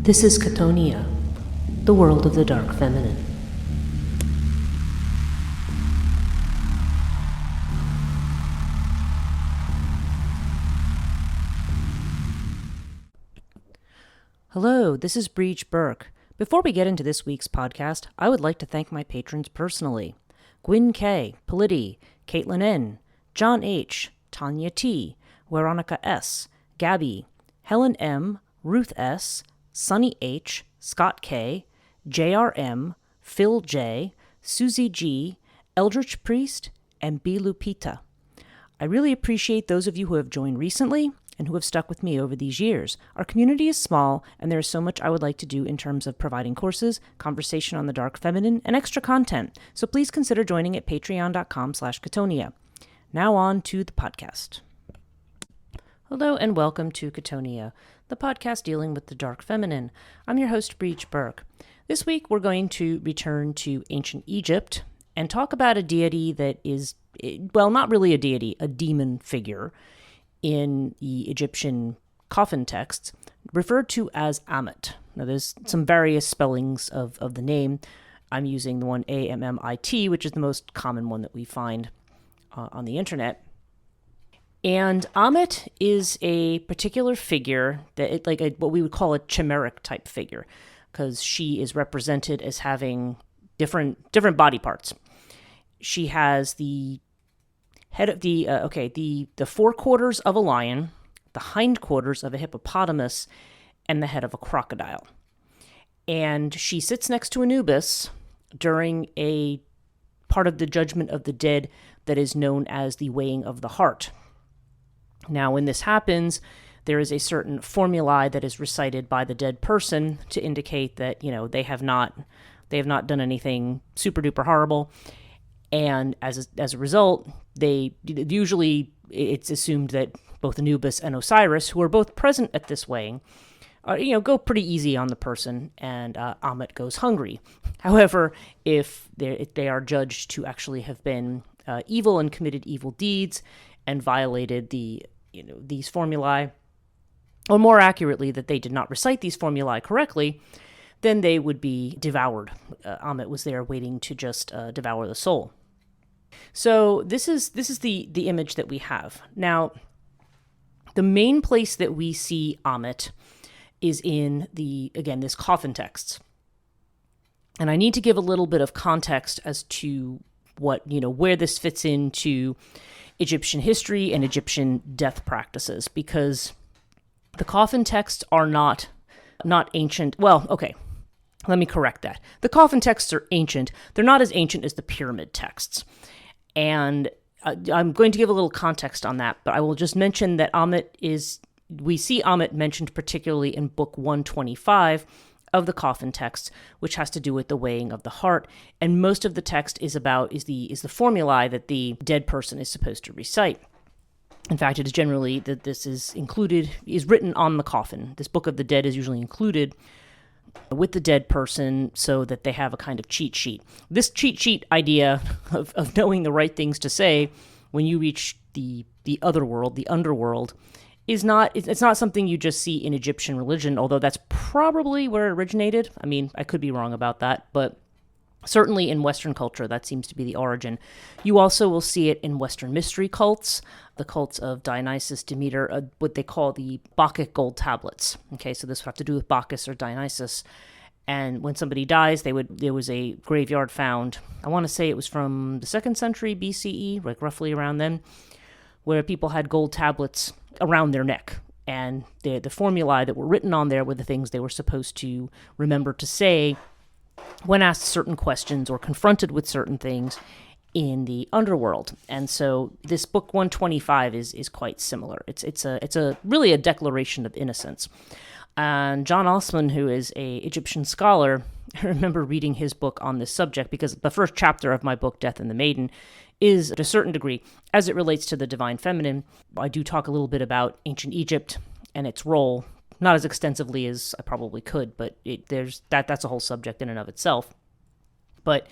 This is Chthonia, the world of the dark feminine. Hello, this is Breach Burke. Before we get into this week's podcast, I would like to thank my patrons personally. Gwyn K., Politi, Caitlin N., John H., Tanya T., Veronica S., Gabby, Helen M., Ruth S., Sunny H., Scott K., JRM, Phil J., Susie G., Eldritch Priest, and B. Lupita. I really appreciate those of you who have joined recently and who have stuck with me over these years. Our community is small, and there is so much I would like to do in terms of providing courses, conversation on the dark feminine, and extra content, so please consider joining at patreon.com/Chthonia. Now on to the podcast. Hello and welcome to Chthonia, the podcast dealing with the dark feminine. I'm your host, Breach Burke. This week we're going to return to ancient Egypt and talk about a deity that is, well, not really a deity, a demon figure in the Egyptian coffin texts, referred to as Ammit. Now there's some various spellings of the name. I'm using the one Ammit, which is the most common one that we find on the internet. And Ammit is a particular figure that what we would call a chimeric type figure, because she is represented as having different body parts. She has the head of the forequarters of a lion, the hindquarters of a hippopotamus, and the head of a crocodile. And she sits next to Anubis during a part of the judgment of the dead that is known as the weighing of the heart. Now, when this happens, there is a certain formulae that is recited by the dead person to indicate that, they have not done anything super duper horrible. And as a result, it's assumed that both Anubis and Osiris, who are both present at this weighing, go pretty easy on the person, and Ammit goes hungry. However, if they are judged to actually have been evil and committed evil deeds and violated these formulae, or more accurately, that they did not recite these formulae correctly, then they would be devoured. Ammit was there waiting to just devour the soul. So this is the image that we have. Now, the main place that we see Ammit is in this coffin texts. And I need to give a little bit of context as to where this fits into Egyptian history and Egyptian death practices, because the coffin texts are not ancient. Well, okay, let me correct that. The coffin texts are ancient. They're not as ancient as the pyramid texts. And I'm going to give a little context on that, but I will just mention that we see Ammit mentioned particularly in book 125 of the coffin texts, which has to do with the weighing of the heart. And most of the text is the formulae that the dead person is supposed to recite. In fact, it is generally that this is written on the coffin. This book of the dead is usually included with the dead person so that they have a kind of cheat sheet. This cheat sheet idea of knowing the right things to say when you reach the other world, the underworld, it's not something you just see in Egyptian religion, although that's probably where it originated. I mean, I could be wrong about that, but certainly in Western culture, that seems to be the origin. You also will see it in Western mystery cults, the cults of Dionysus, Demeter, what they call the Bacchic gold tablets. Okay, so this would have to do with Bacchus or Dionysus. And when somebody dies, there was a graveyard found, I want to say it was from the 2nd century BCE, like roughly around then, where people had gold tablets around their neck. And the formulae that were written on there were the things they were supposed to remember to say when asked certain questions or confronted with certain things in the underworld. And so this book 125 is quite similar. It's really a declaration of innocence. And John Osman, who is a Egyptian scholar, I remember reading his book on this subject, because the first chapter of my book, Death and the Maiden, is to a certain degree, as it relates to the divine feminine. I do talk a little bit about ancient Egypt and its role, not as extensively as I probably could, but that's a whole subject in and of itself. But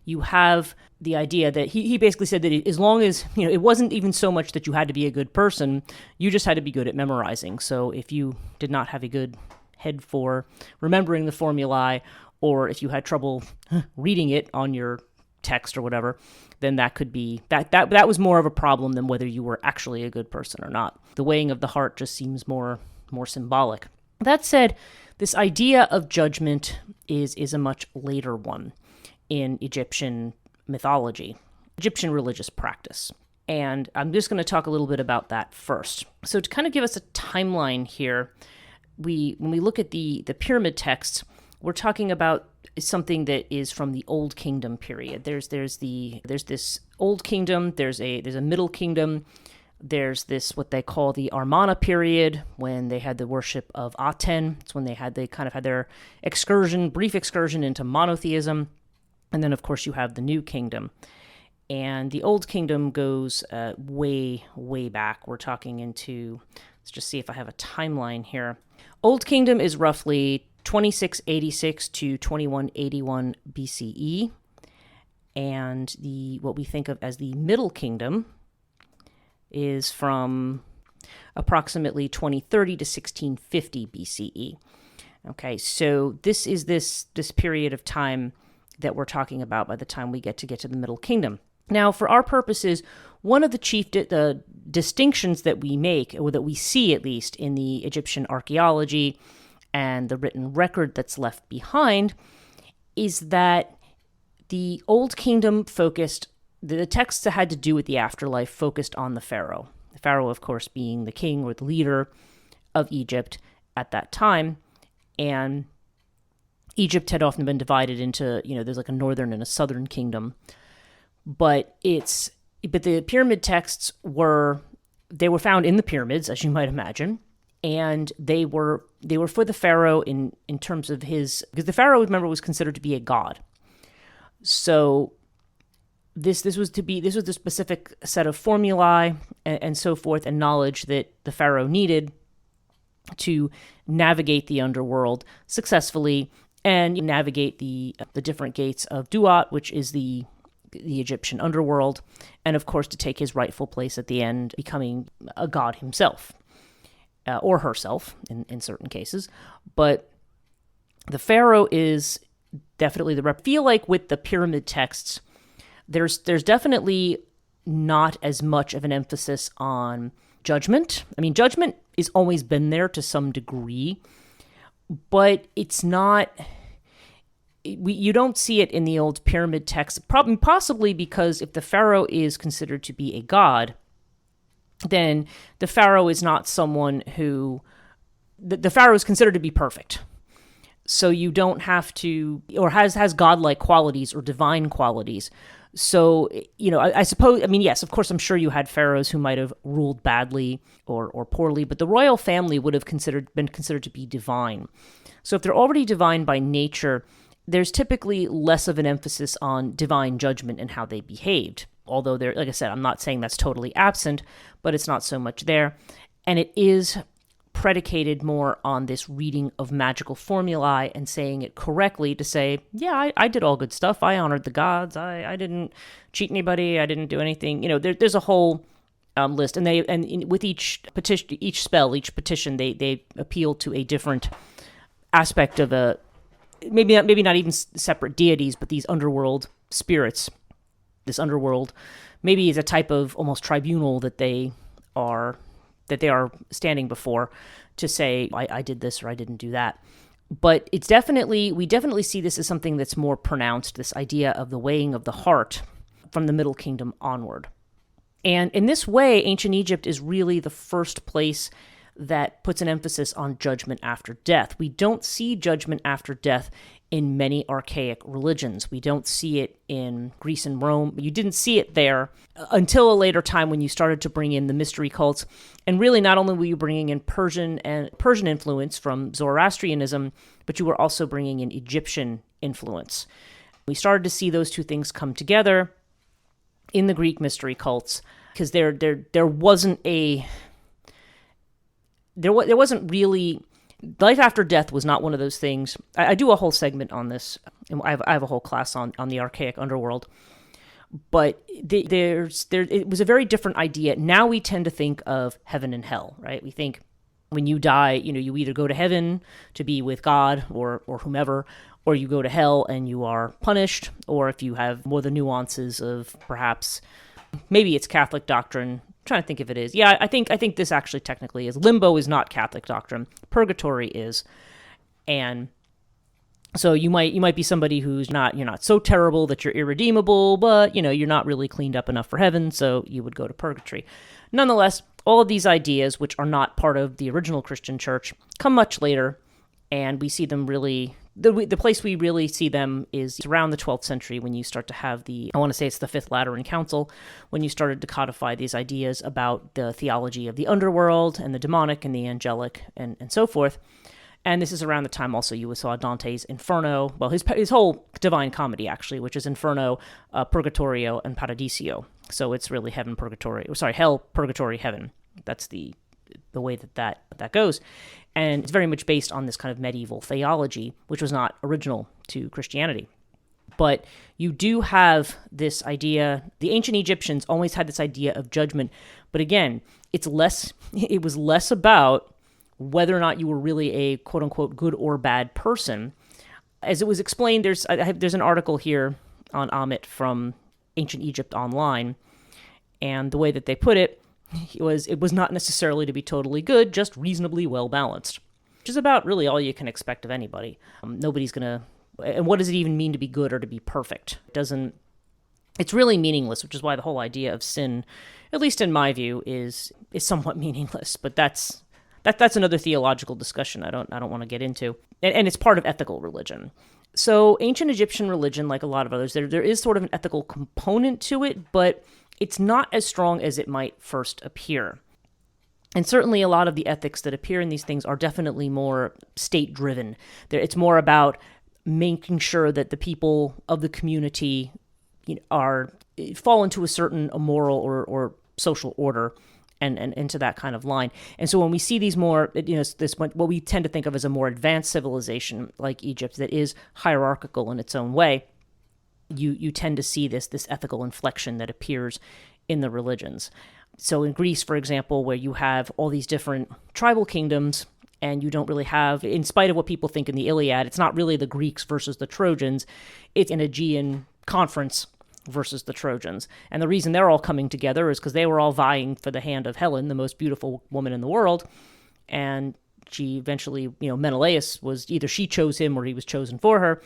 you have the idea that he basically said that as long as, it wasn't even so much that you had to be a good person, you just had to be good at memorizing. So if you did not have a good head for remembering the formulae, or if you had trouble reading it on your text or whatever, then that could be that was more of a problem than whether you were actually a good person or not. The weighing of the heart just seems more symbolic. That said, this idea of judgment is a much later one in Egyptian mythology, Egyptian religious practice. And I'm just going to talk a little bit about that first. So to kind of give us a timeline here, when we look at the pyramid texts, we're talking about something that is from the Old Kingdom period. There's this Old Kingdom, there's a Middle Kingdom, there's this what they call the Amarna period, when they had the worship of Aten. It's when they kind of had their brief excursion into monotheism. And then of course you have the New Kingdom. And the Old Kingdom goes way, way back. We're talking into, let's just see if I have a timeline here. Old Kingdom is roughly 2686 to 2181 BCE. And what we think of as the Middle Kingdom is from approximately 2030 to 1650 BCE. Okay, so this is this period of time that we're talking about by the time we get to the Middle Kingdom. Now, for our purposes, one of the chief distinctions that we make, or that we see at least in the Egyptian archaeology and the written record that's left behind, is that the Old Kingdom focused, the texts that had to do with the afterlife focused on the pharaoh. The pharaoh, of course, being the king or the leader of Egypt at that time. And Egypt had often been divided into, there's like a northern and a southern kingdom. But the pyramid texts were found in the pyramids, as you might imagine, and they were for the pharaoh in terms of because the pharaoh, remember, was considered to be a god. So this was the specific set of formulae and so forth, and knowledge that the pharaoh needed to navigate the underworld successfully and navigate the different gates of Duat, which is the Egyptian underworld, and of course to take his rightful place at the end, becoming a god himself, or herself in certain cases. But the pharaoh is definitely feel like with the pyramid texts, there's definitely not as much of an emphasis on judgment. I mean, judgment has always been there to some degree, but it's not. You don't see it in the old pyramid texts, possibly because if the pharaoh is considered to be a god, then the pharaoh is not someone who... The pharaoh is considered to be perfect. So you don't have to... Or has godlike qualities or divine qualities. So, I suppose... I mean, yes, of course, I'm sure you had pharaohs who might have ruled badly or poorly, but the royal family would have been considered to be divine. So if they're already divine by nature, there's typically less of an emphasis on divine judgment and how they behaved. Although, like I said, I'm not saying that's totally absent, but it's not so much there. And it is predicated more on this reading of magical formulae and saying it correctly to say, yeah, I did all good stuff. I honored the gods. I didn't cheat anybody. I didn't do anything. There's a whole list. And with each petition, each petition, they appeal to a different aspect of maybe not even separate deities, but these underworld spirits. This underworld maybe is a type of almost tribunal that they are standing before to say, I did this or I didn't do that. But we definitely see this as something that's more pronounced, this idea of the weighing of the heart from the Middle Kingdom onward. And in this way, ancient Egypt is really the first place that puts an emphasis on judgment after death. We don't see judgment after death in many archaic religions. We don't see it in Greece and Rome. You didn't see it there until a later time when you started to bring in the mystery cults. And really, not only were you bringing in Persian influence from Zoroastrianism, but you were also bringing in Egyptian influence. We started to see those two things come together in the Greek mystery cults because there wasn't really... Life after death was not one of those things. I do a whole segment on this. I have a whole class on the archaic underworld. But it was a very different idea. Now we tend to think of heaven and hell, right? We think When you die, you either go to heaven to be with God or whomever, or you go to hell and you are punished, or if you have more the nuances of perhaps, maybe it's Catholic doctrine. I'm trying to think if it is. Yeah, I think this actually technically is. Limbo is not Catholic doctrine. Purgatory is. And so you might be somebody you're not so terrible that you're irredeemable, but you're not really cleaned up enough for heaven, so you would go to purgatory. Nonetheless, all of these ideas, which are not part of the original Christian church, come much later, and we see them really. The place we really see them is around the 12th century, when you start to have I want to say it's the Fifth Lateran Council, when you started to codify these ideas about the theology of the underworld and the demonic and the angelic and so forth. And this is around the time also you saw Dante's Inferno, well, his whole Divine Comedy, actually, which is Inferno, Purgatorio, and Paradiso. So it's really hell, purgatory, heaven. That's the way that goes. And it's very much based on this kind of medieval theology, which was not original to Christianity. But you do have this idea. The ancient Egyptians always had this idea of judgment. But again, it was less about whether or not you were really a quote-unquote good or bad person. As it was explained, there's an article here on Ammit from Ancient Egypt Online, and the way that they put it was not necessarily to be totally good, just reasonably well-balanced, which is about really all you can expect of anybody. Nobody's going to... And what does it even mean to be good or to be perfect? It's really meaningless, which is why the whole idea of sin, at least in my view, is somewhat meaningless, but that's another theological discussion I don't want to get into. And it's part of ethical religion. So ancient Egyptian religion, like a lot of others, there is sort of an ethical component to it, but it's not as strong as it might first appear. And certainly a lot of the ethics that appear in these things are definitely more state-driven. It's more about making sure that the people of the community fall into a certain moral or social order, and into that kind of line. And so when we see these more, what we tend to think of as a more advanced civilization like Egypt that is hierarchical in its own way, you tend to see this ethical inflection that appears in the religions. So in Greece, for example, where you have all these different tribal kingdoms, and you don't really have, in spite of what people think in the Iliad, it's not really the Greeks versus the Trojans, it's an Aegean conference versus the Trojans. And the reason they're all coming together is because they were all vying for the hand of Helen, the most beautiful woman in the world. And she eventually, Menelaus was either she chose him or he was chosen for her.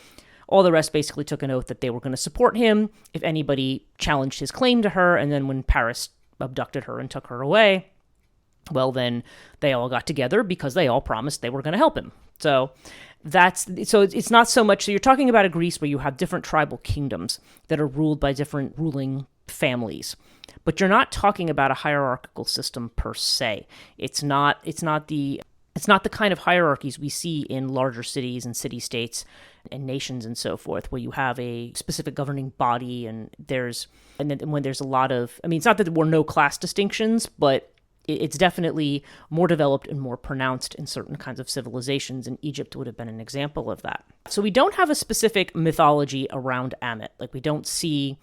All the rest basically took an oath that they were going to support him if anybody challenged his claim to her. And then when Paris abducted her and took her away, well, then they all got together because they all promised they were going to help him. So it's not so much. So you're talking about a Greece where you have different tribal kingdoms that are ruled by different ruling families, but you're not talking about a hierarchical system per se. It's not the kind of hierarchies we see in larger cities and city-states and nations and so forth, where you have a specific governing body and then when there's a lot of, it's not that there were no class distinctions, but it's definitely more developed and more pronounced in certain kinds of civilizations, and Egypt would have been an example of that. So we don't have a specific mythology around Ammit. Like, we don't see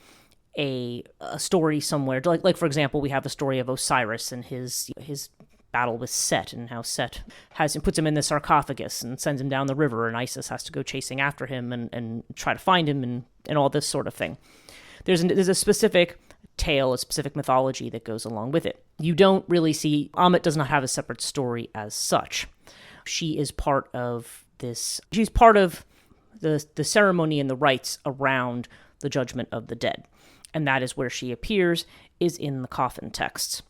a story somewhere. Like for example, we have the story of Osiris and his battle with Set, and how Set puts him in the sarcophagus and sends him down the river, and Isis has to go chasing after him and try to find him and all this sort of thing. There's a specific tale, a specific mythology that goes along with it. You don't really see, Ammit does not have a separate story as such. She is part of she's part of the ceremony and the rites around the judgment of the dead. And that is where she appears, is in the coffin texts.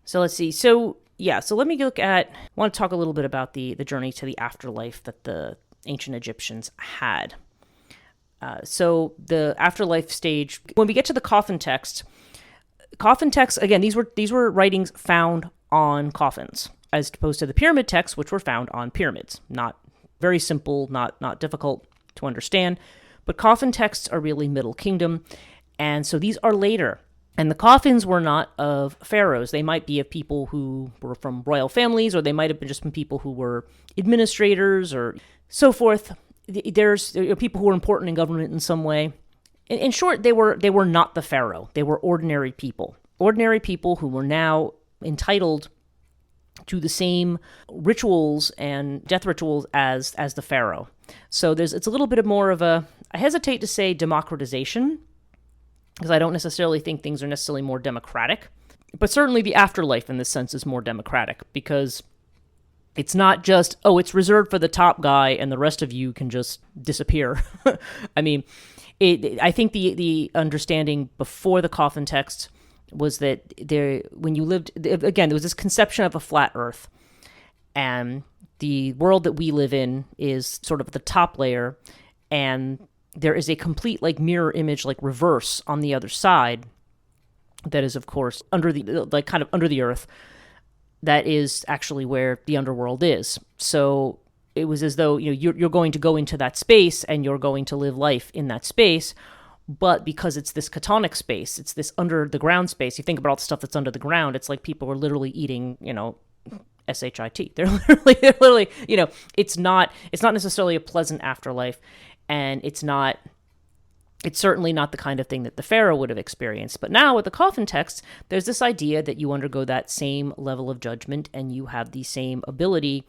So let's see. So let me I want to talk a little bit about the journey to the afterlife that the ancient Egyptians had. So the afterlife stage, when we get to the coffin texts, again, these were writings found on coffins, as opposed to the pyramid texts, which were found on pyramids. Not very simple, not difficult to understand, but coffin texts are really Middle Kingdom, and so these are later. And the coffins were not of pharaohs. They might be of people who were from royal families, or they might have been just from people who were administrators or so forth. There are people who were important in government in some way. In short, they were not the pharaoh. They were ordinary people who were now entitled to the same rituals and death rituals as the pharaoh. So it's a little bit more of a, I hesitate to say democratization, because I don't necessarily think things are necessarily more democratic, but certainly the afterlife in this sense is more democratic, because it's not just, oh, it's reserved for the top guy and the rest of you can just disappear. I mean, I think the understanding before the coffin text was that when you lived, again, there was this conception of a flat earth, and the world that we live in is sort of the top layer, and there is a complete like mirror image, like reverse on the other side, that is of course under the, like kind of under the earth, that is actually where the underworld is. So it was as though, you're going to go into that space and you're going to live life in that space. But because it's this chthonic space, it's this under the ground space, you think about all the stuff that's under the ground, it's like people are literally eating, SHIT. They're literally, it's not necessarily a pleasant afterlife, and it's certainly not the kind of thing that the pharaoh would have experienced. But now with the coffin text, there's this idea that you undergo that same level of judgment and you have the same ability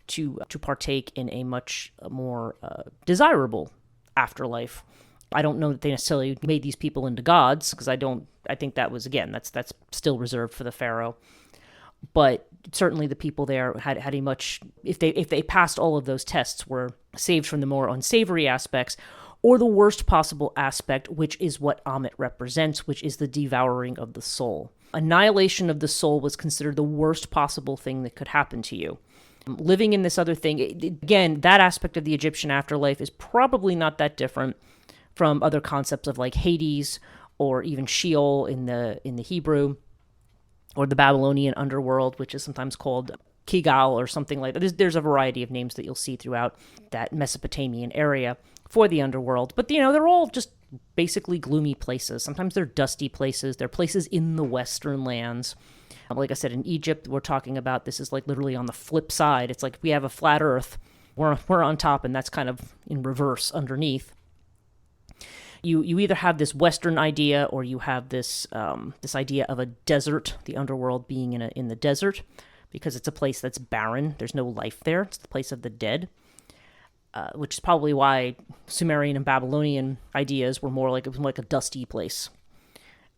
to partake in a much more desirable afterlife. I don't know that they necessarily made these people into gods, because I think that was, again, that's still reserved for the pharaoh. But certainly the people there had a much, if they passed all of those tests, were saved from the more unsavory aspects, or the worst possible aspect, which is what Ammit represents, which is the devouring of the soul. Annihilation of the soul was considered the worst possible thing that could happen to you. Living in this other thing, again, that aspect of the Egyptian afterlife is probably not that different from other concepts of like Hades, or even Sheol in the Hebrew, or the Babylonian underworld, which is sometimes called Kigal or something like that. There's a variety of names that you'll see throughout that Mesopotamian area for the underworld. But, they're all just basically gloomy places. Sometimes they're dusty places. They're places in the Western lands. Like I said, in Egypt, we're talking about, this is like literally on the flip side. It's like we have a flat earth. We're on top, and that's kind of in reverse underneath. You either have this Western idea, or you have this this idea of a desert, the underworld being in the desert, because it's a place that's barren. There's no life there. It's the place of the dead, which is probably why Sumerian and Babylonian ideas were more like, it was like a dusty place.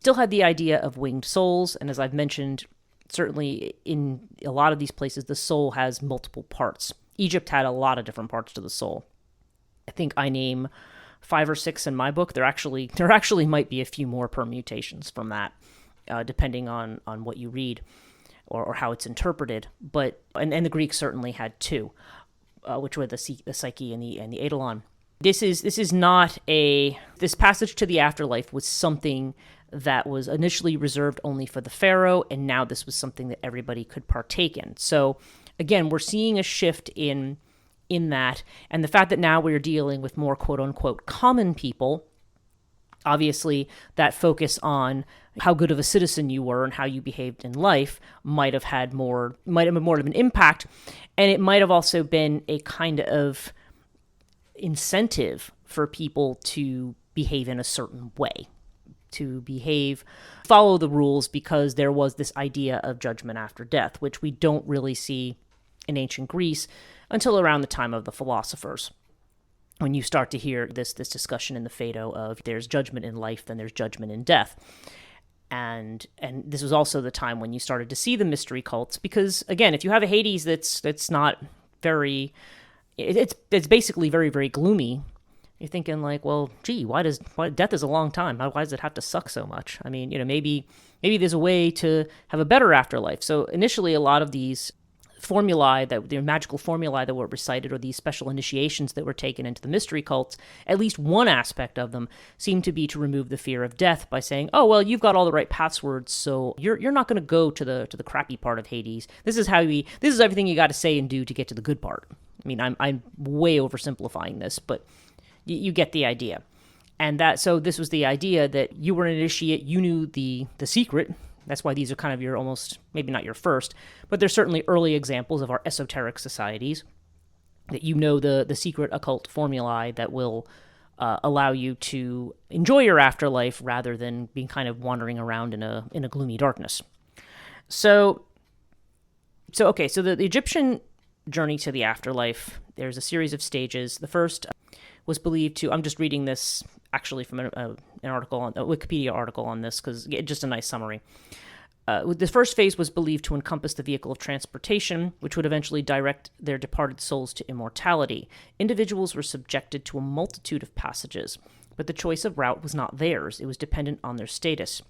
Still had the idea of winged souls, and as I've mentioned, certainly in a lot of these places, the soul has multiple parts. Egypt had a lot of different parts to the soul. I think I name 5 or 6 in my book. There actually might be a few more permutations from that, depending on what you read or how it's interpreted. But and the Greeks certainly had 2, which were the psyche and the eidolon. This passage to the afterlife was something that was initially reserved only for the pharaoh, and now this was something that everybody could partake in. So again, we're seeing a shift in that, and the fact that now we're dealing with more quote-unquote common people, obviously that focus on how good of a citizen you were and how you behaved in life might have been more of an impact, and it might have also been a kind of incentive for people to behave in a certain way, to follow the rules, because there was this idea of judgment after death, which we don't really see in ancient Greece until around the time of the philosophers, when you start to hear this discussion in the Phaedo of there's judgment in life, then there's judgment in death. And this was also the time when you started to see the mystery cults, because again, if you have a Hades that's not very, it's basically very, very gloomy, you're thinking like, well, gee, why death is a long time. Why does it have to suck so much? I mean, maybe there's a way to have a better afterlife. So initially, a lot of these formulae, the magical formulae that were recited, or these special initiations that were taken into the mystery cults, at least one aspect of them seemed to be to remove the fear of death by saying, oh, well, you've got all the right passwords, so you're not going to go to the crappy part of Hades. This is everything you got to say and do to get to the good part. I mean, I'm way oversimplifying this, but you get the idea. And so this was the idea that you were an initiate, you knew the secret. That's why these are kind of your almost, maybe not your first, but they're certainly early examples of our esoteric societies, that the secret occult formulae that will allow you to enjoy your afterlife rather than being kind of wandering around in a gloomy darkness. So So the Egyptian journey to the afterlife, there's a series of stages. The first was believed to, I'm just reading this actually from an article, a Wikipedia article on this, because just a nice summary. The first phase was believed to encompass the vehicle of transportation, which would eventually direct their departed souls to immortality. Individuals were subjected to a multitude of passages, but the choice of route was not theirs. It was dependent on their status.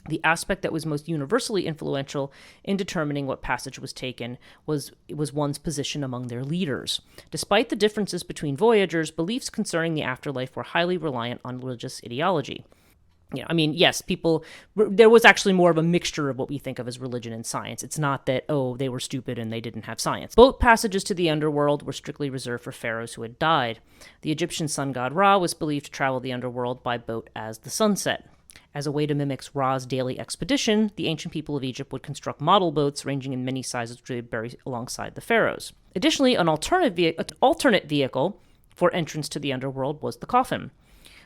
The aspect that was most universally influential in determining what passage was taken was one's position among their leaders. Despite the differences between voyagers, beliefs concerning the afterlife were highly reliant on religious ideology. Yes, there was actually more of a mixture of what we think of as religion and science. It's not that, they were stupid and they didn't have science. Boat passages to the underworld were strictly reserved for pharaohs who had died. The Egyptian sun god Ra was believed to travel the underworld by boat as the sunset. As a way to mimic Ra's daily expedition, the ancient people of Egypt would construct model boats ranging in many sizes to bury alongside the pharaohs. Additionally, an alternate vehicle for entrance to the underworld was the coffin.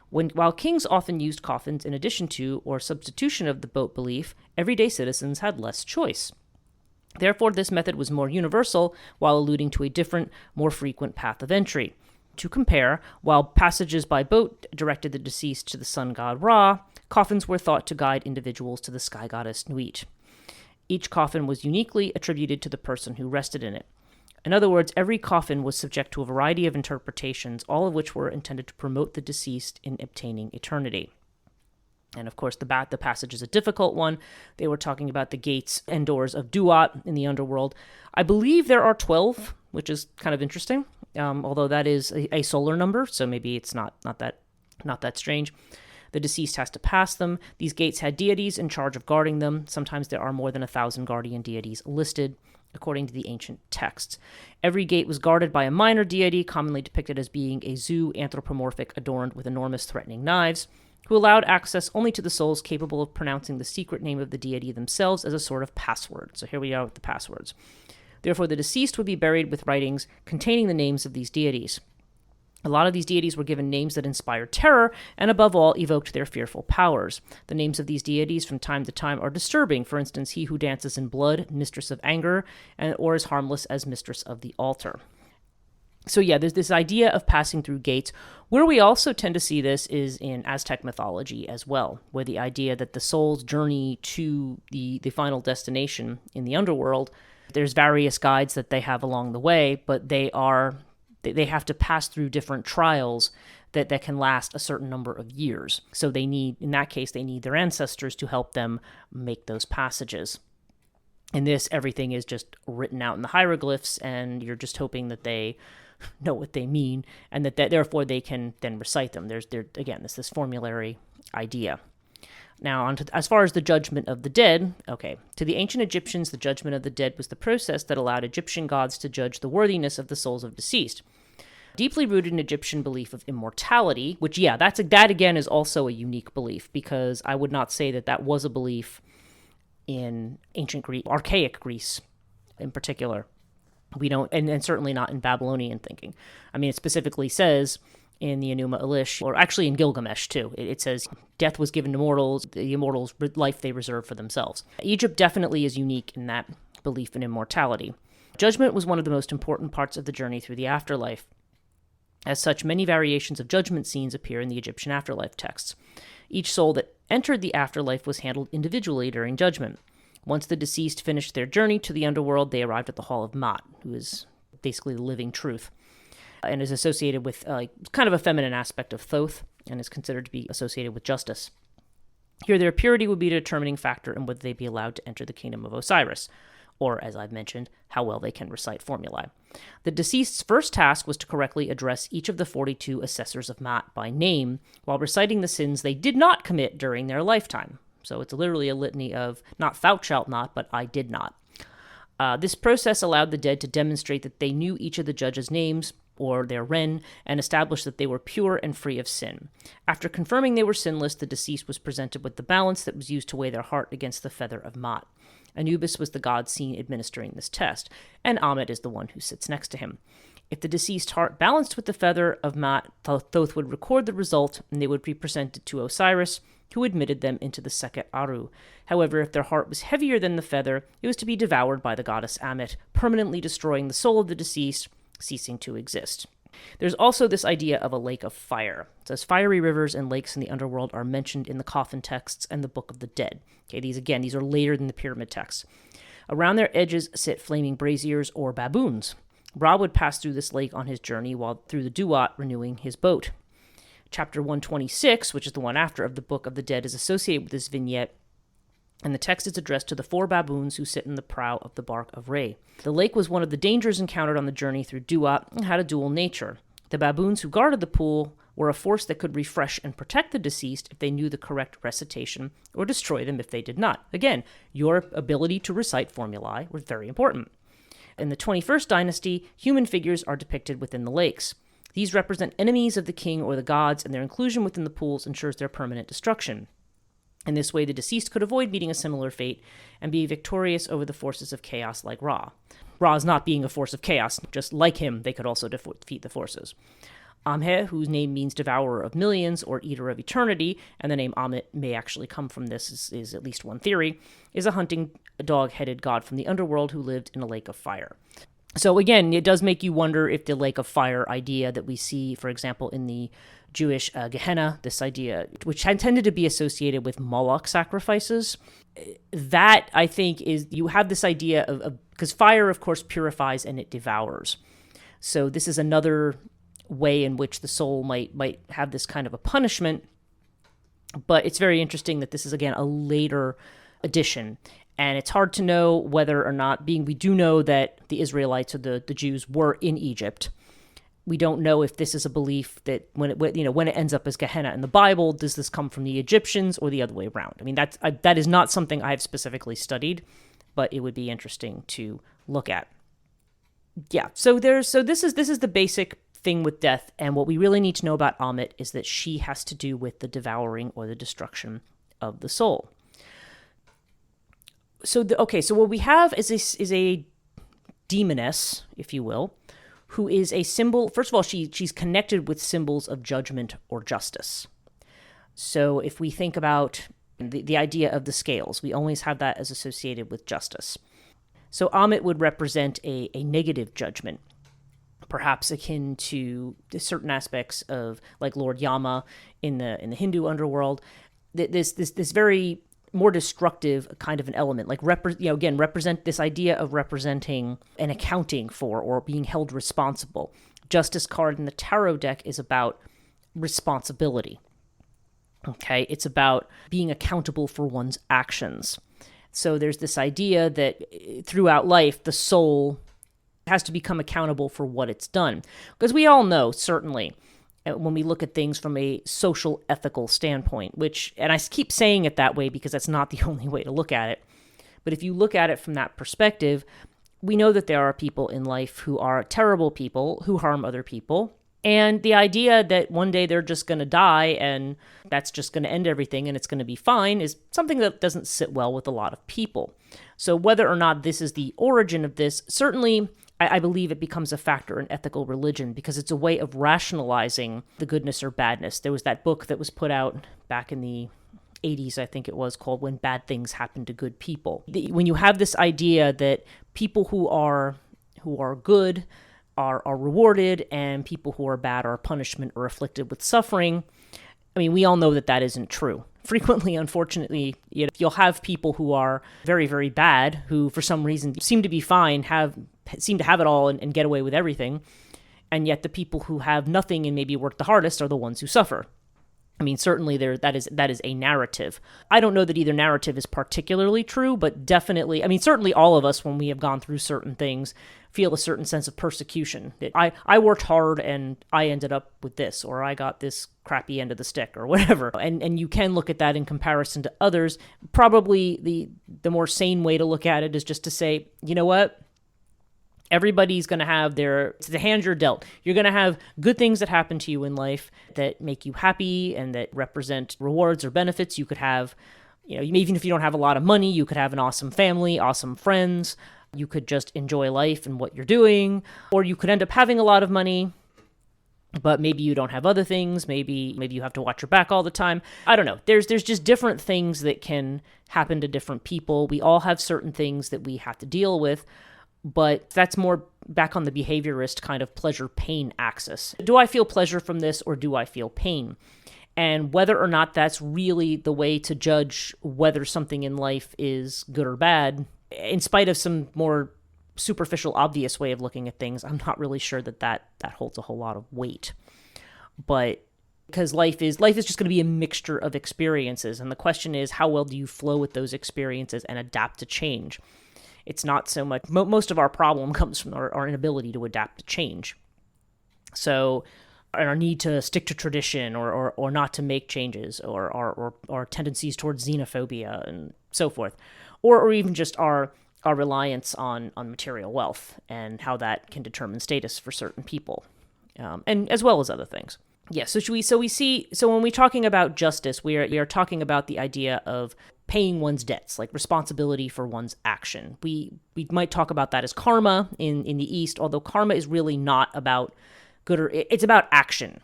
While kings often used coffins in addition to or substitution of the boat belief, everyday citizens had less choice. Therefore, this method was more universal while alluding to a different, more frequent path of entry. To compare, while passages by boat directed the deceased to the sun god Ra, coffins were thought to guide individuals to the sky goddess Nuit. Each coffin was uniquely attributed to the person who rested in it. In other words, every coffin was subject to a variety of interpretations, all of which were intended to promote the deceased in obtaining eternity. And of course, the passage is a difficult one. They were talking about the gates and doors of Duat in the underworld. I believe there are 12, which is kind of interesting, although that is a solar number, so maybe it's not that strange. The deceased has to pass them. These gates had deities in charge of guarding them. Sometimes there are more than 1,000 guardian deities listed, according to the ancient texts. Every gate was guarded by a minor deity, commonly depicted as being a anthropomorphic adorned with enormous threatening knives, who allowed access only to the souls capable of pronouncing the secret name of the deity themselves as a sort of password. So here we are with the passwords. Therefore, the deceased would be buried with writings containing the names of these deities. A lot of these deities were given names that inspired terror and, above all, evoked their fearful powers. The names of these deities from time to time are disturbing. For instance, he who dances in blood, mistress of anger, or is harmless as mistress of the altar. So yeah, there's this idea of passing through gates. Where we also tend to see this is in Aztec mythology as well, where the idea that the soul's journey to the final destination in the underworld, there's various guides that they have along the way, but they have to pass through different trials that can last a certain number of years. So in that case, they need their ancestors to help them make those passages. In this, everything is just written out in the hieroglyphs, and you're just hoping that they know what they mean, and that therefore they can then recite them. There's this formulary idea. Now, as far as the judgment of the dead, to the ancient Egyptians, the judgment of the dead was the process that allowed Egyptian gods to judge the worthiness of the souls of deceased. Deeply rooted in Egyptian belief of immortality, which, that again is also a unique belief, because I would not say that was a belief in ancient Greece, archaic Greece in particular. We don't, and certainly not in Babylonian thinking. I mean, it specifically says in the Enuma Elish, or actually in Gilgamesh too, it says death was given to mortals, the immortals' life they reserve for themselves. Egypt definitely is unique in that belief in immortality. Judgment was one of the most important parts of the journey through the afterlife. As such, many variations of judgment scenes appear in the Egyptian afterlife texts. Each soul that entered the afterlife was handled individually during judgment. Once the deceased finished their journey to the underworld, they arrived at the Hall of Ma'at, who is basically the living truth, and is associated with kind of a feminine aspect of Thoth, and is considered to be associated with justice. Here, their purity would be a determining factor in whether they be allowed to enter the kingdom of Osiris, or, as I've mentioned, how well they can recite formulae. The deceased's first task was to correctly address each of the 42 assessors of Ma'at by name, while reciting the sins they did not commit during their lifetime. So it's literally a litany of, not thou shalt not, but I did not. This process allowed the dead to demonstrate that they knew each of the judges' names, or their ren, and established that they were pure and free of sin. After confirming they were sinless, the deceased was presented with the balance that was used to weigh their heart against the feather of Ma'at. Anubis was the god seen administering this test, and Ammit is the one who sits next to him. If the deceased heart balanced with the feather of Ma'at, Thoth would record the result, and they would be presented to Osiris, who admitted them into the Seket Aru. However, if their heart was heavier than the feather, it was to be devoured by the goddess Ammit, permanently destroying the soul of the deceased, ceasing to exist. There's also this idea of a lake of fire. It says fiery rivers and lakes in the underworld are mentioned in the coffin texts and the Book of the Dead. Okay, these are later than the pyramid texts. Around their edges sit flaming braziers or baboons. Ra would pass through this lake on his journey while through the Duat renewing his boat. Chapter 126, which is the one after of the Book of the Dead, is associated with this vignette, and the text is addressed to the 4 baboons who sit in the prow of the bark of Re. The lake was one of the dangers encountered on the journey through Duat and had a dual nature. The baboons who guarded the pool were a force that could refresh and protect the deceased if they knew the correct recitation, or destroy them if they did not. Again, your ability to recite formulae was very important. In the 21st dynasty, human figures are depicted within the lakes. These represent enemies of the king or the gods, and their inclusion within the pools ensures their permanent destruction. In this way, the deceased could avoid meeting a similar fate and be victorious over the forces of chaos like Ra. Ra is not being a force of chaos. Just like him, they could also defeat the forces. Amhe, whose name means devourer of millions or eater of eternity, and the name Ammit may actually come from this, is at least one theory, is a hunting dog-headed god from the underworld who lived in a lake of fire. So again, it does make you wonder if the lake of fire idea that we see, for example, in the Jewish Gehenna, this idea, which tended to be associated with Moloch sacrifices, that I think is, you have this idea of because fire, of course, purifies and it devours. So this is another way in which the soul might have this kind of a punishment, but it's very interesting that this is, again, a later addition. And it's hard to know whether or not, we do know that the Israelites or the Jews were in Egypt. We don't know if this is a belief that when it ends up as Gehenna in the Bible, does this come from the Egyptians or the other way around? I mean, that is not something I have specifically studied, but it would be interesting to look at. Yeah, so this is the basic thing with death, and what we really need to know about Ammit is that she has to do with the devouring or the destruction of the soul. So what we have is a demoness, if you will, who is a symbol. First of all, she's connected with symbols of judgment or justice. So if we think about the idea of the scales, we always have that as associated with justice. So Ammit would represent a negative judgment, perhaps akin to certain aspects of like Lord Yama in the Hindu underworld. This very more destructive kind of an element, like represent this idea of representing and accounting for or being held responsible. Justice card in the tarot deck is about responsibility. Okay, it's about being accountable for one's actions. So there's this idea that throughout life, the soul has to become accountable for what it's done. Because we all know, certainly, when we look at things from a social ethical standpoint, and I keep saying it that way because that's not the only way to look at it. But if you look at it from that perspective, we know that there are people in life who are terrible people who harm other people. And the idea that one day they're just going to die and that's just going to end everything and it's going to be fine is something that doesn't sit well with a lot of people. So whether or not this is the origin of this, certainly I believe it becomes a factor in ethical religion because it's a way of rationalizing the goodness or badness. There was that book that was put out back in the 80s, I think it was, called When Bad Things Happen to Good People. When you have this idea that people who are good are rewarded and people who are bad are punishment or afflicted with suffering, I mean, we all know that isn't true. Frequently, unfortunately, you'll have people who are very, very bad, who for some reason seem to be fine, seem to have it all and get away with everything, and yet the people who have nothing and maybe work the hardest are the ones who suffer. I mean, certainly that is a narrative. I don't know that either narrative is particularly true, but definitely, I mean, certainly all of us, when we have gone through certain things, feel a certain sense of persecution. That I worked hard and I ended up with this, or I got this crappy end of the stick, or whatever. And you can look at that in comparison to others. Probably the more sane way to look at it is just to say, you know what? Everybody's going to have it's the hand you're dealt. You're going to have good things that happen to you in life that make you happy and that represent rewards or benefits. You could have, even if you don't have a lot of money, you could have an awesome family, awesome friends. You could just enjoy life and what you're doing. Or you could end up having a lot of money but maybe you don't have other things. Maybe you have to watch your back all the time. I don't know. There's just different things that can happen to different people. We all have certain things that we have to deal with, but that's more back on the behaviorist kind of pleasure-pain axis. Do I feel pleasure from this, or do I feel pain? And whether or not that's really the way to judge whether something in life is good or bad, in spite of some more superficial, obvious way of looking at things, I'm not really sure that holds a whole lot of weight. But because life is just going to be a mixture of experiences, and the question is, how well do you flow with those experiences and adapt to change? It's not so much, most of our problem comes from our inability to adapt to change. So our need to stick to tradition or not to make changes, or our tendencies towards xenophobia and so forth, or even just our reliance on material wealth and how that can determine status for certain people, and as well as other things. Yeah, so when we're talking about justice, we are talking about the idea of paying one's debts, like responsibility for one's action. We might talk about that as karma in the East, although karma is really not about good, or it's about action,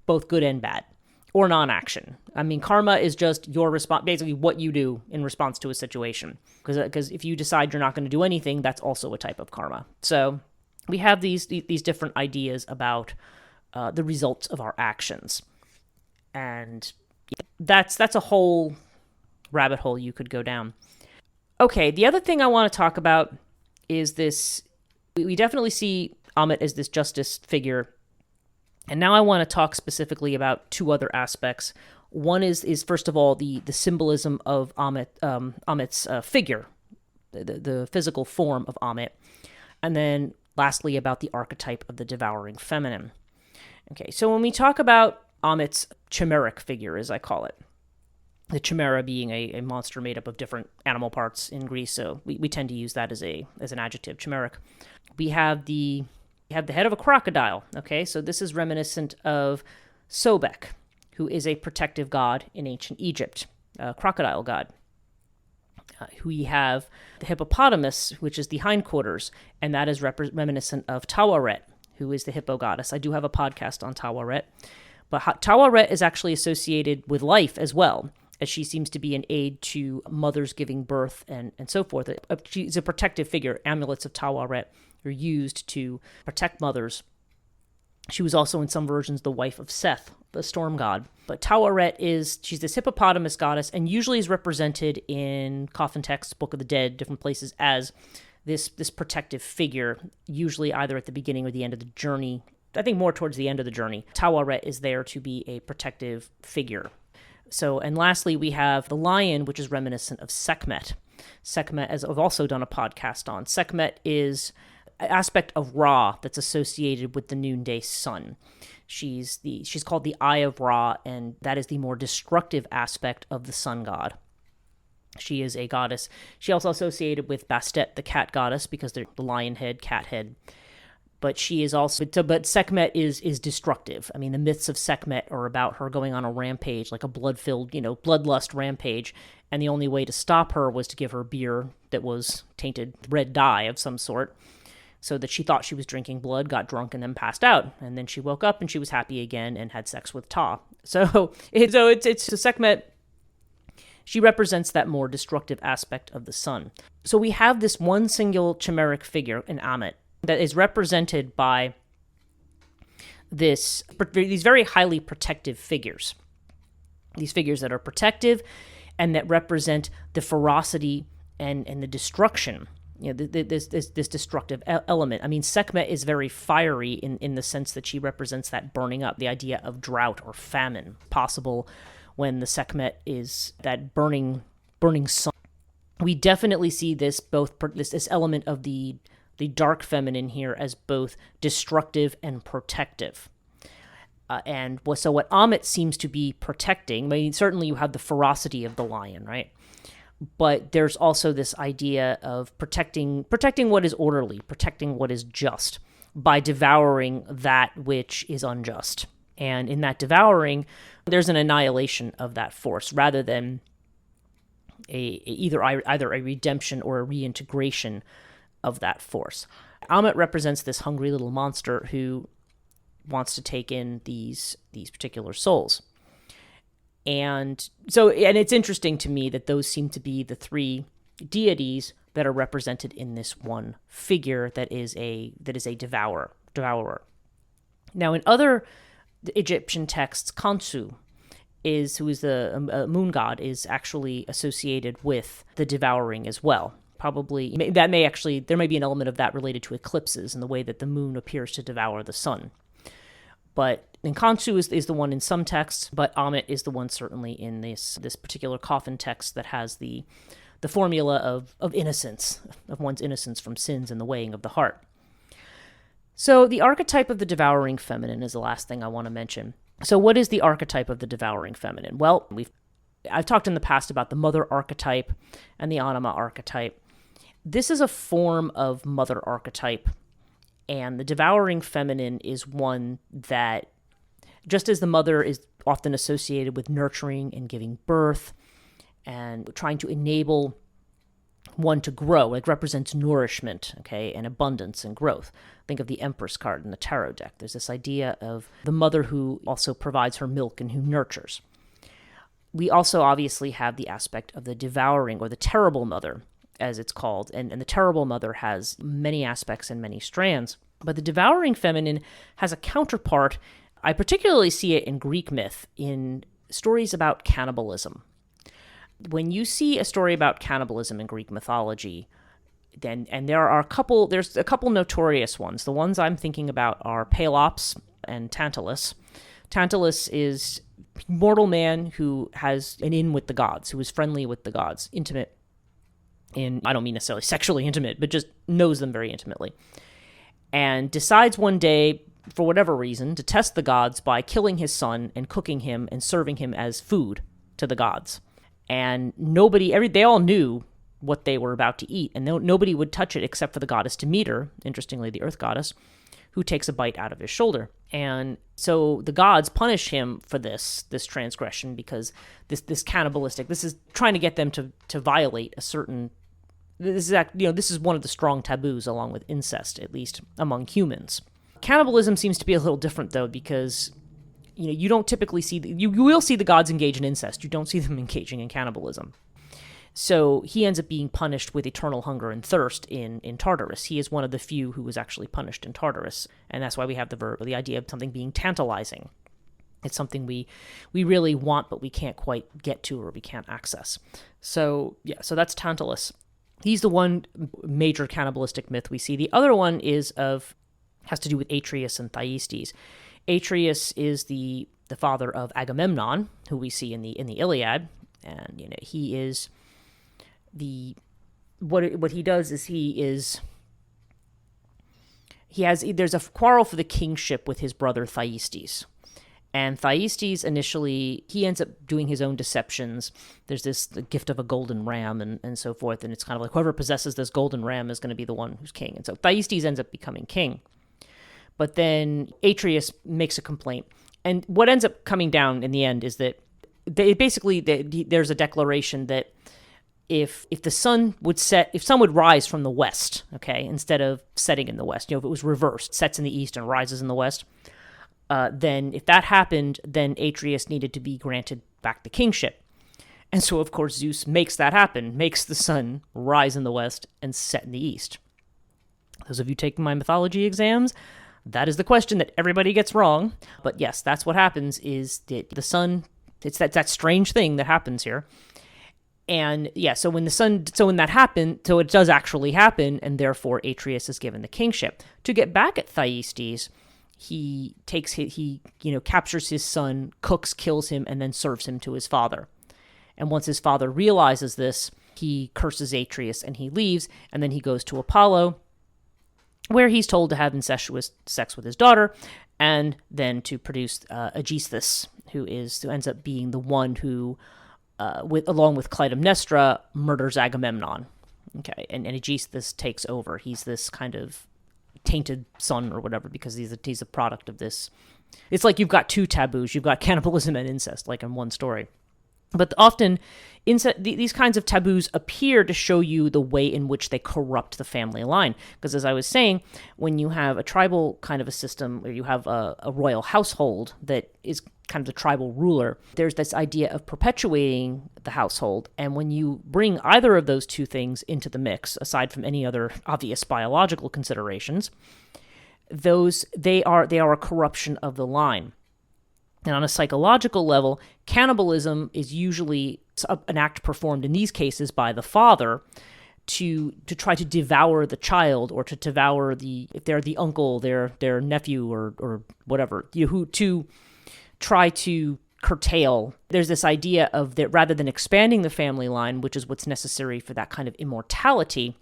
both good and bad, or non-action. I mean, karma is just your response, basically what you do in response to a situation. Because if you decide you're not going to do anything, that's also a type of karma. So we have these different ideas about the results of our actions, and that's a whole rabbit hole you could go down. Okay, the other thing I want to talk about is this. We definitely see Ammit as this justice figure. And now I want to talk specifically about two other aspects. One is first of all, the symbolism of Ammit's figure, the physical form of Ammit. And then lastly, about the archetype of the devouring feminine. Okay, so when we talk about Ammit's chimeric figure, as I call it, the chimera being a monster made up of different animal parts in Greece, so we tend to use that as an adjective, chimeric. We have the head of a crocodile. Okay, so this is reminiscent of Sobek, who is a protective god in ancient Egypt, a crocodile god. We have the hippopotamus, which is the hindquarters, and that is reminiscent of Taweret, who is the hippo goddess. I do have a podcast on Taweret, but Taweret is actually associated with life as well, as she seems to be an aid to mothers giving birth and so forth. She's a protective figure. Amulets of Taweret are used to protect mothers. She was also in some versions the wife of Seth, the storm god. But Taweret she's this hippopotamus goddess, and usually is represented in coffin texts, Book of the Dead, different places, as this protective figure, usually either at the beginning or the end of the journey. I think more towards the end of the journey. Taweret is there to be a protective figure. So, and lastly, we have the lion, which is reminiscent of Sekhmet. Sekhmet, as I've also done a podcast on, Sekhmet is an aspect of Ra that's associated with the noonday sun. She's called the Eye of Ra, and that is the more destructive aspect of the sun god. She is a goddess. She also associated with Bastet, the cat goddess, because they're the lion head, cat head. But she is also, but Sekhmet is destructive. I mean, the myths of Sekhmet are about her going on a rampage, like a blood-filled, bloodlust rampage, and the only way to stop her was to give her beer that was tainted red dye of some sort, so that she thought she was drinking blood, got drunk, and then passed out. And then she woke up and she was happy again and had sex with Ta. So Sekhmet, she represents that more destructive aspect of the sun. So we have this one single chimeric figure in Ammit that is represented by these very highly protective figures. These figures that are protective and that represent the ferocity and the destruction, this destructive element. I mean, Sekhmet is very fiery in the sense that she represents that burning up, the idea of drought or famine possible when the Sekhmet is that burning sun. We definitely see this element of the dark feminine here as both destructive and protective. So what Ammit seems to be protecting, I mean, certainly you have the ferocity of the lion, right? But there's also this idea of protecting what is orderly, protecting what is just, by devouring that which is unjust. And in that devouring, there's an annihilation of that force, rather than either a redemption or a reintegration of that force. Ammit represents this hungry little monster who wants to take in these particular souls. And so, and it's interesting to me that those seem to be the three deities that are represented in this one figure that is a devourer. Now, in other Egyptian texts, Khonsu who is the moon god, is actually associated with the devouring as well. Probably there may be an element of that related to eclipses and the way that the moon appears to devour the sun. But Khonsu is the one in some texts, but Ammit is the one certainly in this particular coffin text that has the formula of innocence, of one's innocence from sins and the weighing of the heart. So the archetype of the devouring feminine is the last thing I want to mention. So what is the archetype of the devouring feminine? Well, I've talked in the past about the mother archetype and the anima archetype. This is a form of mother archetype, and the devouring feminine is one that, just as the mother is often associated with nurturing and giving birth and trying to enable one to grow, it represents nourishment, okay, and abundance and growth. Think of the Empress card in the tarot deck. There's this idea of the mother who also provides her milk and who nurtures. We also obviously have the aspect of the devouring, or the terrible mother, as it's called, and the terrible mother has many aspects and many strands. But the devouring feminine has a counterpart. I particularly see it in Greek myth, in stories about cannibalism. When you see a story about cannibalism in Greek mythology, and there's a couple notorious ones. The ones I'm thinking about are Pelops and Tantalus. Tantalus is a mortal man who has an in with the gods, who is friendly with the gods, intimate I don't mean necessarily sexually intimate, but just knows them very intimately, and decides one day, for whatever reason, to test the gods by killing his son and cooking him and serving him as food to the gods. And they all knew what they were about to eat, and nobody would touch it except for the goddess Demeter, interestingly the earth goddess, who takes a bite out of his shoulder. And so the gods punish him for this transgression, because this cannibalistic, this is trying to get them to violate a certain. This is one of the strong taboos, along with incest, at least among humans. Cannibalism seems to be a little different, though, because you don't typically see you will see the gods engage in incest. You don't see them engaging in cannibalism. So he ends up being punished with eternal hunger and thirst in Tartarus. He is one of the few who was actually punished in Tartarus, and that's why we have the idea of something being tantalizing. It's something we really want, but we can't quite get to, or we can't access. So that's Tantalus. He's the one major cannibalistic myth we see. The other one has to do with Atreus and Thyestes. Atreus is the father of Agamemnon, who we see in the Iliad, and he is what he does is there's a quarrel for the kingship with his brother Thyestes. And Thyestes initially, he ends up doing his own deceptions. There's the gift of a golden ram and so forth, and it's kind of like whoever possesses this golden ram is going to be the one who's king. And so Thyestes ends up becoming king. But then Atreus makes a complaint. And what ends up coming down in the end is that there's a declaration that if the sun would rise from the west, okay, instead of setting in the west, if it was reversed, sets in the east and rises in the west, then if that happened, then Atreus needed to be granted back the kingship. And so, of course, Zeus makes that happen, makes the sun rise in the west and set in the east. Those of you taking my mythology exams, that is the question that everybody gets wrong. But yes, that's what happens, is that the sun, it's that strange thing that happens here. And yeah, so when that happened, so it does actually happen, and therefore Atreus is given the kingship. To get back at Thyestes, he captures his son, cooks, kills him, and then serves him to his father. And once his father realizes this, he curses Atreus and he leaves, and then he goes to Apollo, where he's told to have incestuous sex with his daughter, and then to produce Aegisthus, who ends up being the one who, along with Clytemnestra, murders Agamemnon. Okay, and Aegisthus takes over. He's this kind of tainted son or whatever, because he's a product of this. It's like you've got two taboos. You've got cannibalism and incest, like in one story. But often, these kinds of taboos appear to show you the way in which they corrupt the family line. Because as I was saying, when you have a tribal kind of a system where you have a royal household that is kind of the tribal ruler, there's this idea of perpetuating the household. And when you bring either of those two things into the mix, aside from any other obvious biological considerations, they are a corruption of the line. And on a psychological level, cannibalism is usually an act performed in these cases by the father to try to devour the child, or to devour if they're the uncle, their nephew, or whatever, who to try to curtail. There's this idea of that rather than expanding the family line, which is what's necessary for that kind of immortality,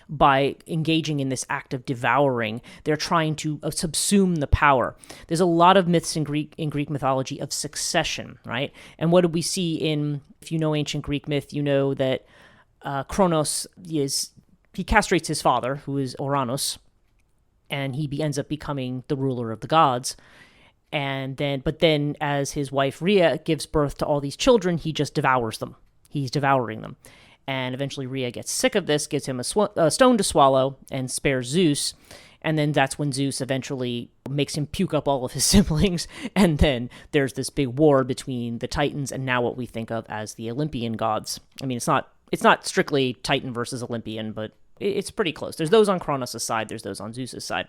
by engaging in this act of devouring, they're trying to subsume the power. There's a lot of myths in Greek mythology of succession, right? And what do we see if you know ancient Greek myth, you know that Kronos he castrates his father, who is Ouranos, and he ends up becoming the ruler of the gods. But then as his wife Rhea gives birth to all these children, he just devours them. He's devouring them. And eventually Rhea gets sick of this, gives him a stone to swallow, and spares Zeus. And then that's when Zeus eventually makes him puke up all of his siblings. And then there's this big war between the Titans and now what we think of as the Olympian gods. I mean, it's not strictly Titan versus Olympian, but it's pretty close. There's those on Kronos' side, there's those on Zeus' side.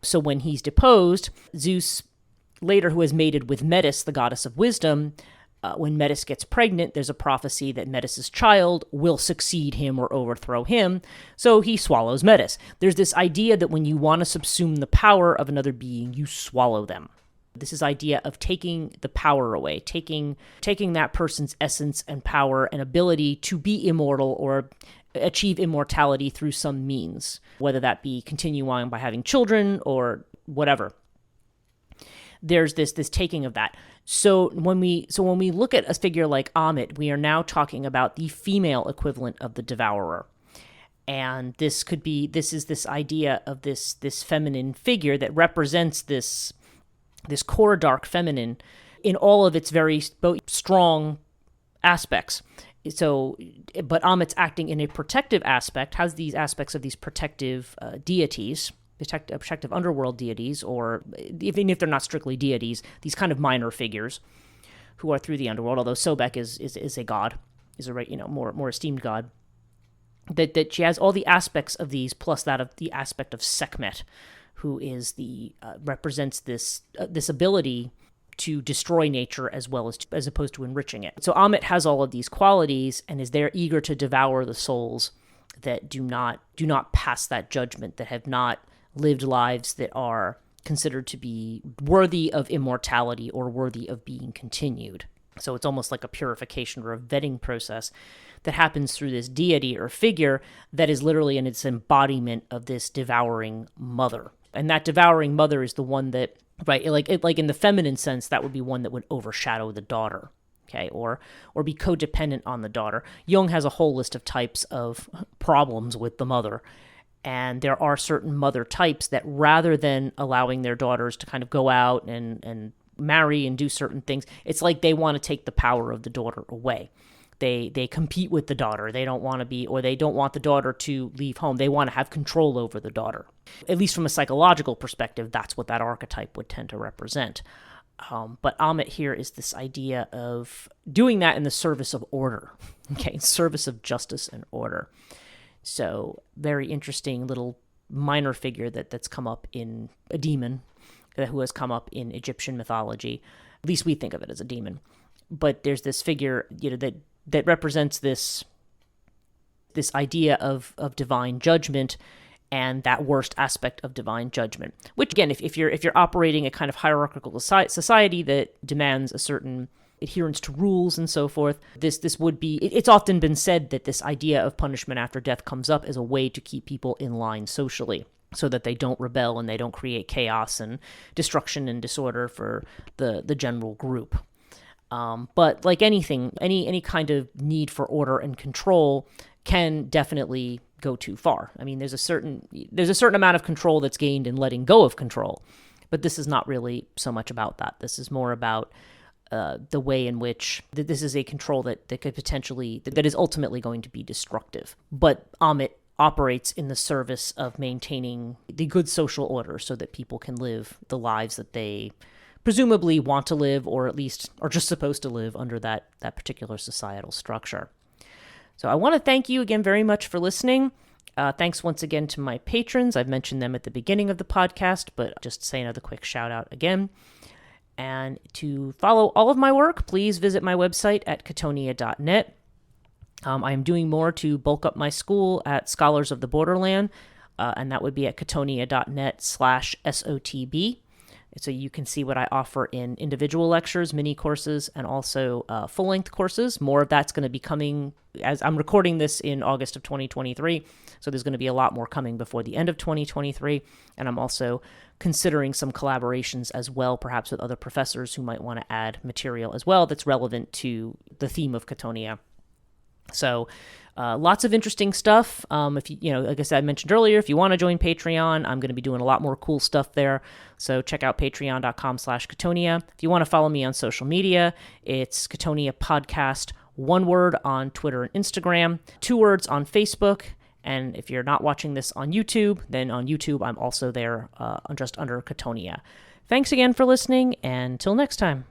So when he's deposed, Zeus, later who has mated with Metis, the goddess of wisdom, when Metis gets pregnant, there's a prophecy that Metis' child will succeed him or overthrow him, so he swallows Metis. There's this idea that when you want to subsume the power of another being, you swallow them. This is idea of taking the power away, taking that person's essence and power and ability to be immortal or achieve immortality through some means, whether that be continuing by having children or whatever. There's this taking of that. So when we look at a figure like Ammit, we are now talking about the female equivalent of the Devourer. And this is this idea of this feminine figure that represents this core dark feminine in all of its very strong aspects. So, but Ammit's acting in a protective aspect, has these aspects of these protective deities, protective underworld deities, or even if they're not strictly deities, these kind of minor figures who are through the underworld. Although Sobek is a god, is a more esteemed god. That she has all the aspects of these, plus that of the aspect of Sekhmet, who is represents this ability to destroy nature as opposed to enriching it. So Ammit has all of these qualities and is there eager to devour the souls that do not pass that judgment, that have not lived lives that are considered to be worthy of immortality or worthy of being continued. So it's almost like a purification or a vetting process that happens through this deity or figure that is literally in its embodiment of this devouring mother. And that devouring mother is the one that, right, like in the feminine sense, that would be one that would overshadow the daughter, okay, or be codependent on the daughter. Jung has a whole list of types of problems with the mother. And there are certain mother types that rather than allowing their daughters to kind of go out and marry and do certain things, it's like they want to take the power of the daughter away. They compete with the daughter. They don't want the daughter to leave home. They want to have control over the daughter. At least from a psychological perspective, that's what that archetype would tend to represent. But Ammit here is this idea of doing that in the service of order, okay, in service of justice and order. So very interesting little minor figure that's come up in a demon, who has come up in Egyptian mythology. At least we think of it as a demon. But there's this figure, that represents this idea of divine judgment and that worst aspect of divine judgment. Which again, if you're operating a kind of hierarchical society that demands a certain adherence to rules and so forth, this would be, it's often been said that this idea of punishment after death comes up as a way to keep people in line socially, so that they don't rebel and they don't create chaos and destruction and disorder for the general group. But like anything, any kind of need for order and control can definitely go too far. I mean, there's a certain amount of control that's gained in letting go of control, but this is not really so much about that. This is more about the way in which this is a control that could potentially, that is ultimately going to be destructive. But Ammit operates in the service of maintaining the good social order so that people can live the lives that they presumably want to live, or at least are just supposed to live under that particular societal structure. So I want to thank you again very much for listening. Thanks once again to my patrons. I've mentioned them at the beginning of the podcast, but just say another quick shout out again. And to follow all of my work, please visit my website at Chthonia.net. I am doing more to bulk up my school at Scholars of the Borderland, and that would be at Chthonia.net/SOTB. So you can see what I offer in individual lectures, mini courses, and also full-length courses. More of that's going to be coming as I'm recording this in August of 2023. So there's going to be a lot more coming before the end of 2023. And I'm also considering some collaborations as well, perhaps with other professors who might want to add material as well that's relevant to the theme of Chthonia. So lots of interesting stuff. If you know, like I said, I mentioned earlier, if you want to join Patreon, I'm going to be doing a lot more cool stuff there. So check out patreon.com/Chthonia. If you want to follow me on social media, it's Chthonia Podcast, one word on Twitter and Instagram, 2 words on Facebook. And if you're not watching this on YouTube, then on YouTube, I'm also there just under Chthonia. Thanks again for listening, and till next time.